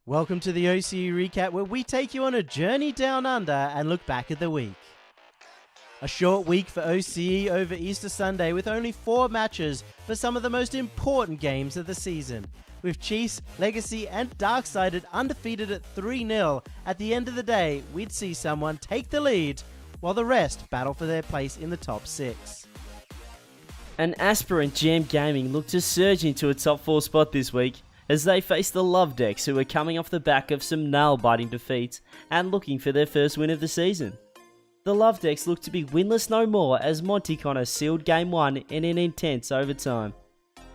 Welcome to the OCE Recap, where we take you on a journey down under and look back at the week. A short week for OCE over Easter Sunday with only 4 matches for some of the most important games of the season. With Chiefs, Legacy and Darkseid undefeated at 3-0, at the end of the day we'd see someone take the lead while the rest battle for their place in the top 6. An aspirant Jam Gaming looked to surge into a top 4 spot this week as they faced the Love Decks, who were coming off the back of some nail-biting defeats and looking for their first win of the season. The Love Decks looked to be winless no more as Monty Connor sealed Game 1 in an intense overtime.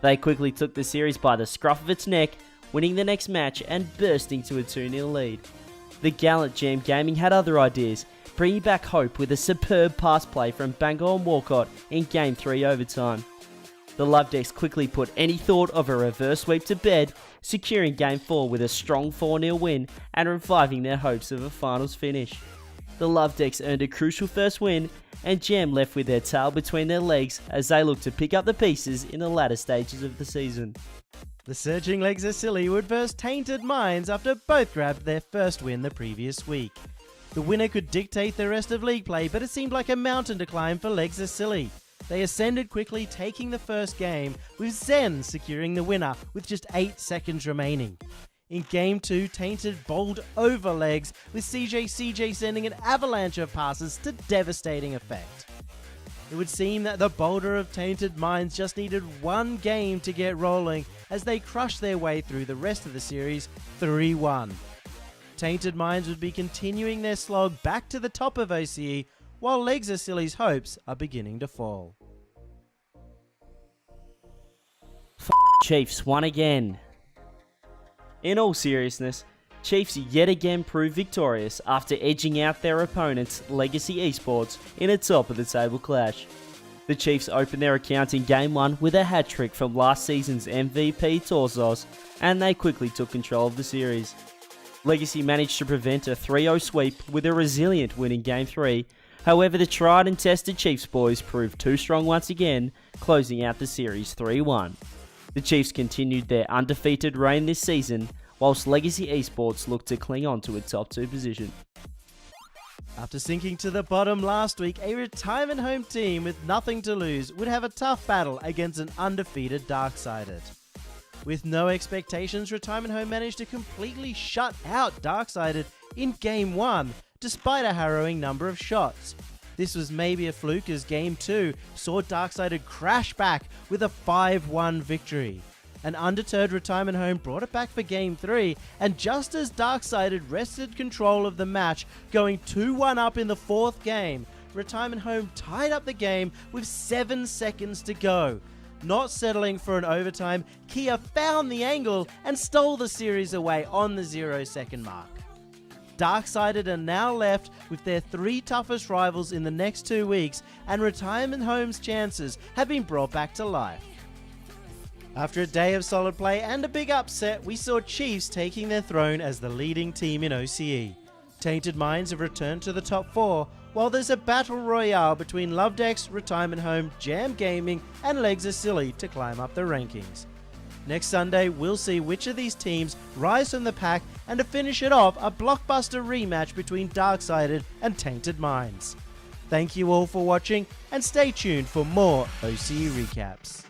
They quickly took the series by the scruff of its neck, winning the next match and bursting to a 2-0 lead. The gallant Jam Gaming had other ideas, bringing back hope with a superb pass play from Bangor and Walcott in Game 3 overtime. The Love Decks quickly put any thought of a reverse sweep to bed, securing Game 4 with a strong 4-0 win and reviving their hopes of a finals finish. The Love Decks earned a crucial first win, and Jam left with their tail between their legs as they look to pick up the pieces in the latter stages of the season. The Surging Legs of Silly would verse Tainted Minds after both grabbed their first win the previous week. The winner could dictate the rest of league play, but it seemed like a mountain to climb for Legs of Silly. They ascended quickly, taking the first game, with Zen securing the winner with just 8 seconds remaining. In Game 2, Tainted bowled over Legs, with CJCJ sending an avalanche of passes to devastating effect. It would seem that the boulder of Tainted Minds just needed one game to get rolling as they crushed their way through the rest of the series 3-1. Tainted Minds would be continuing their slog back to the top of OCE, while Legs of Silly's hopes are beginning to fall. Chiefs won again. In all seriousness, Chiefs yet again proved victorious after edging out their opponents, Legacy eSports, in a top of the table clash. The Chiefs opened their account in Game 1 with a hat-trick from last season's MVP Torsos, and they quickly took control of the series. Legacy managed to prevent a 3-0 sweep with a resilient win in Game 3, however the tried and tested Chiefs boys proved too strong once again, closing out the series 3-1. The Chiefs continued their undefeated reign this season, whilst Legacy eSports looked to cling on to a top 2 position. After sinking to the bottom last week, a retirement home team with nothing to lose would have a tough battle against an undefeated Darkseid. With no expectations, Retirement Home managed to completely shut out Darkseid in Game 1, despite a harrowing number of shots. This was maybe a fluke as Game 2 saw Darkseid crash back with a 5-1 victory. An undeterred Retirement Home brought it back for Game 3, and just as Darkseid wrested control of the match, going 2-1 up in the 4th game, Retirement Home tied up the game with 7 seconds to go. Not settling for an overtime, Kia found the angle and stole the series away on the 0-second mark. Darkseid are now left with their 3 toughest rivals in the next 2 weeks, and Retirement Home's chances have been brought back to life. After a day of solid play and a big upset, we saw Chiefs taking their throne as the leading team in OCE. Tainted Minds have returned to the top 4, while there's a battle royale between Love Decks, Retirement Home, Jam Gaming and Legs of Silly to climb up the rankings. Next Sunday, we'll see which of these teams rise from the pack, and to finish it off, a blockbuster rematch between Darkseid and Tainted Minds. Thank you all for watching, and stay tuned for more OCE recaps.